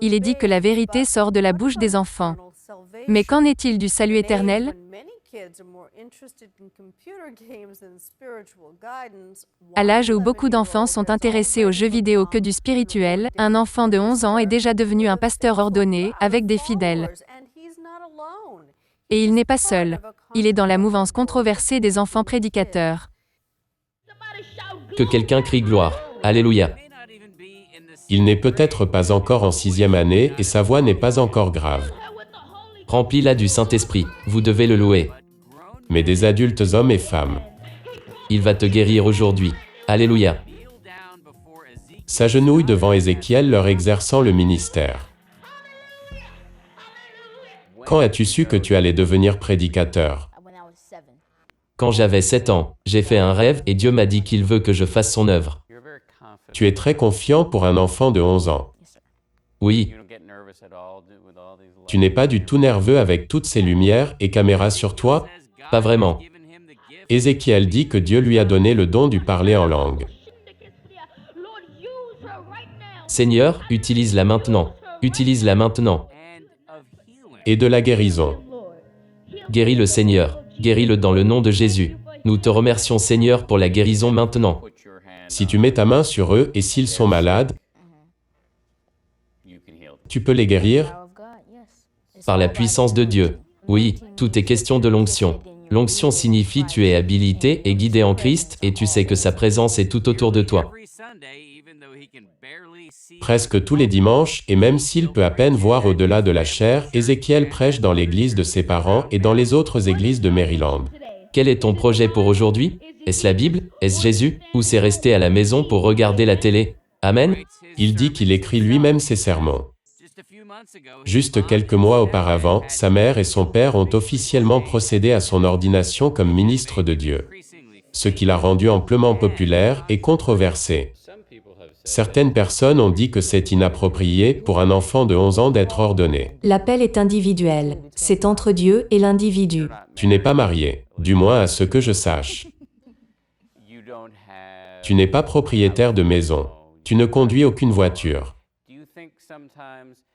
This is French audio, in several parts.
Il est dit que la vérité sort de la bouche des enfants. Mais qu'en est-il du salut éternel? À l'âge où beaucoup d'enfants sont intéressés aux jeux vidéo que du spirituel, un enfant de 11 ans est déjà devenu un pasteur ordonné, avec des fidèles. Et il n'est pas seul. Il est dans la mouvance controversée des enfants prédicateurs. Que quelqu'un crie gloire. Alléluia. Il n'est peut-être pas encore en 6e année et sa voix n'est pas encore grave. Remplis-la du Saint-Esprit. Vous devez le louer. Mais des adultes hommes et femmes Il va te guérir aujourd'hui. Alléluia. s'agenouillent devant Ézéchiel leur exerçant le ministère. Quand as-tu su que tu allais devenir prédicateur? Quand j'avais 7 ans, j'ai fait un rêve et Dieu m'a dit qu'il veut que je fasse son œuvre. Tu es très confiant pour un enfant de 11 ans. Oui, Tu n'es pas du tout nerveux avec toutes ces lumières et caméras sur toi? pas vraiment. Ézéchiel dit que Dieu lui a donné le don du parler en langue. Seigneur, utilise-la maintenant. Utilise-la maintenant. Et de la guérison. Guéris le Seigneur. Guéris-le dans le nom de Jésus. Nous te remercions Seigneur pour la guérison maintenant. Si tu mets ta main sur eux et s'ils sont malades, tu peux les guérir? Par la puissance de Dieu. Oui, tout est question de l'onction. L'onction signifie tu es habilité et guidé en Christ et tu sais que sa présence est tout autour de toi. Presque tous les dimanches, et même s'il peut à peine voir au-delà de la chair, Ézéchiel prêche dans l'église de ses parents et dans les autres églises de Maryland. Quel est ton projet pour aujourd'hui? Est-ce la Bible? Est-ce Jésus? Ou c'est rester à la maison pour regarder la télé? Amen? Il dit qu'il écrit lui-même ses sermons. Juste quelques mois auparavant, sa mère et son père ont officiellement procédé à son ordination comme ministre de Dieu, ce qui l'a rendu amplement populaire et controversé. Certaines personnes ont dit que c'est inapproprié pour un enfant de 11 ans d'être ordonné. L'appel est individuel. C'est entre Dieu et l'individu. Tu n'es pas marié, du moins à ce que je sache. Tu n'es pas propriétaire de maison. Tu ne conduis aucune voiture.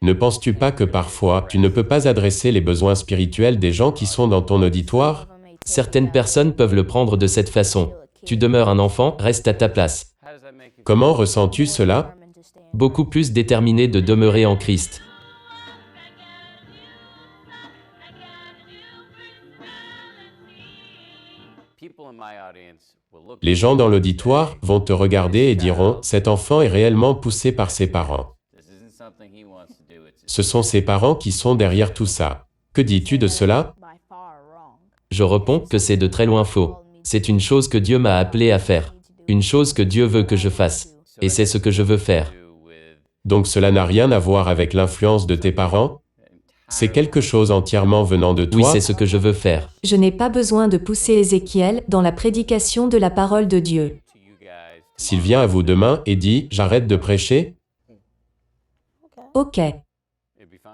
Ne penses-tu pas que parfois, tu ne peux pas adresser les besoins spirituels des gens qui sont dans ton auditoire? Certaines personnes peuvent le prendre de cette façon. Tu demeures un enfant, reste à ta place. Comment ressens-tu cela? Beaucoup plus déterminé de demeurer en Christ. Les gens dans l'auditoire vont te regarder et diront, cet enfant est réellement poussé par ses parents. Ce sont ses parents qui sont derrière tout ça. Que dis-tu de cela? Je réponds que c'est de très loin faux. C'est une chose que Dieu m'a appelé à faire. Une chose que Dieu veut que je fasse. Et c'est ce que je veux faire. Donc cela n'a rien à voir avec l'influence de tes parents? C'est quelque chose entièrement venant de toi? Oui, c'est ce que je veux faire. Je n'ai pas besoin de pousser Ézéchiel dans la prédication de la parole de Dieu. S'il vient à vous demain et dit, j'arrête de prêcher, Ok,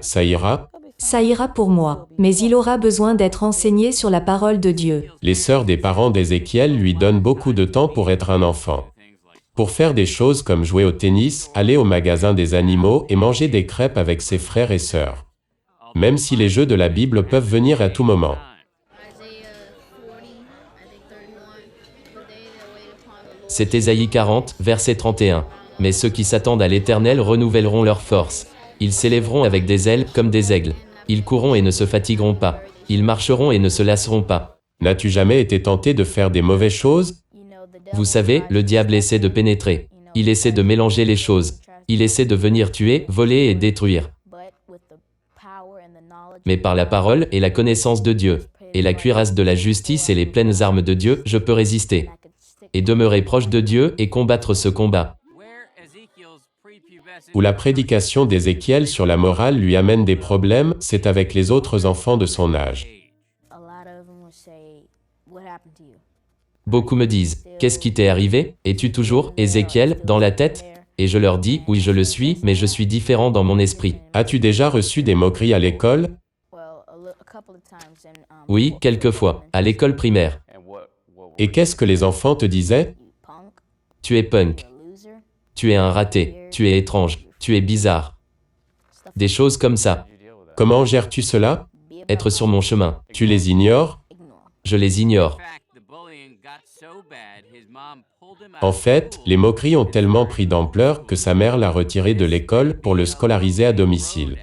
ça ira? ça ira pour moi, mais il aura besoin d'être enseigné sur la parole de Dieu. Les sœurs des parents d'Ézéchiel lui donnent beaucoup de temps pour être un enfant. Pour faire des choses comme jouer au tennis, aller au magasin des animaux et manger des crêpes avec ses frères et sœurs. Même si les jeux de la Bible peuvent venir à tout moment. C'est Ésaïe 40, verset 31. Mais ceux qui s'attendent à l'Éternel renouvelleront leurs forces. Ils s'élèveront avec des ailes comme des aigles. Ils courront et ne se fatigueront pas. Ils marcheront et ne se lasseront pas. N'as-tu jamais été tenté de faire des mauvaises choses? Vous savez, le diable essaie de pénétrer. Il essaie de mélanger les choses. Il essaie de venir tuer, voler et détruire. Mais par la parole et la connaissance de Dieu, et la cuirasse de la justice et les pleines armes de Dieu, je peux résister. Et demeurer proche de Dieu et combattre ce combat. Où la prédication d'Ézéchiel sur la morale lui amène des problèmes, c'est avec les autres enfants de son âge. Beaucoup me disent, qu'est-ce qui t'est arrivé? Es-tu toujours, Ézéchiel, dans la tête? Et je leur dis, oui je le suis, mais je suis différent dans mon esprit. As-tu déjà reçu des moqueries à l'école? Oui, quelquefois, à l'école primaire. Et qu'est-ce que les enfants te disaient? Tu es punk. Tu es un raté, tu es étrange, tu es bizarre. Des choses comme ça. Comment gères-tu cela? Être sur mon chemin. Tu les ignores? Je les ignore. En fait, les moqueries ont tellement pris d'ampleur que sa mère l'a retiré de l'école pour le scolariser à domicile.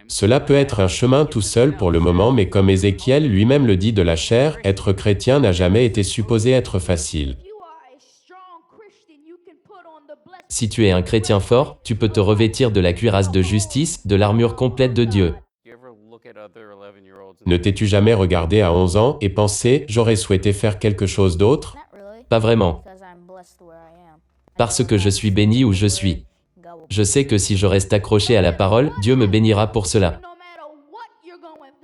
Cela peut être un chemin tout seul pour le moment, mais comme Ézéchiel lui-même le dit de la chair, être chrétien n'a jamais été supposé être facile. Si tu es un chrétien fort, tu peux te revêtir de la cuirasse de justice, de l'armure complète de Dieu. Ne t'es-tu jamais regardé à 11 ans et pensé « j'aurais souhaité faire quelque chose d'autre » ? Pas vraiment. Parce que je suis béni où je suis. Je sais que si je reste accroché à la parole, Dieu me bénira pour cela.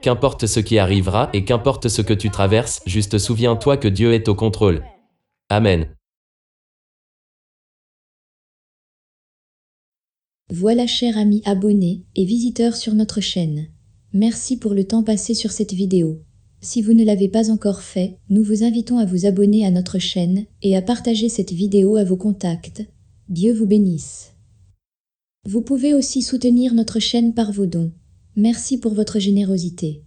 Qu'importe ce qui arrivera et qu'importe ce que tu traverses, juste souviens-toi que Dieu est au contrôle. Amen. Voilà, chers amis abonnés et visiteurs sur notre chaîne. Merci pour le temps passé sur cette vidéo. Si vous ne l'avez pas encore fait, nous vous invitons à vous abonner à notre chaîne et à partager cette vidéo à vos contacts. Dieu vous bénisse. Vous pouvez aussi soutenir notre chaîne par vos dons. Merci pour votre générosité.